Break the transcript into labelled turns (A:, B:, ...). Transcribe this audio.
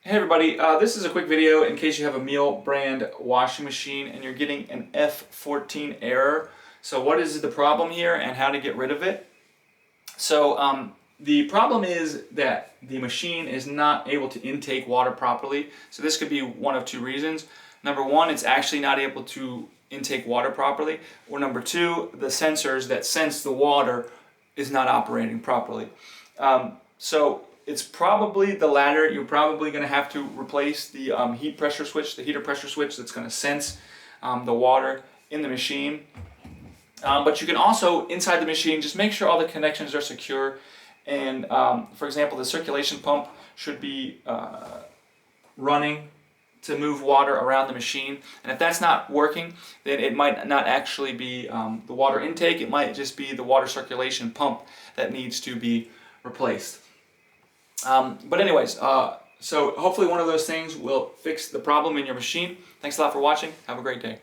A: Hey everybody, this is a quick video in case you have a Miele brand washing machine and you're getting an F14 error. So what is the problem here and how to get rid of it? So the problem is that the machine is not able to intake water properly. So this could be one of two reasons. Number one, it's actually not able to intake water properly. Or number two, the sensors that sense the water is not operating properly. So it's probably the latter. You're probably going to have to replace the heat pressure switch, the heater pressure switch that's going to sense the water in the machine. But you can also, inside the machine, just make sure all the connections are secure. And for example, the circulation pump should be running to move water around the machine. And if that's not working, then it might not actually be the water intake. It might just be the water circulation pump that needs to be replaced. But anyways, so hopefully one of those things will fix the problem in your machine. Thanks a lot for watching. Have a great day.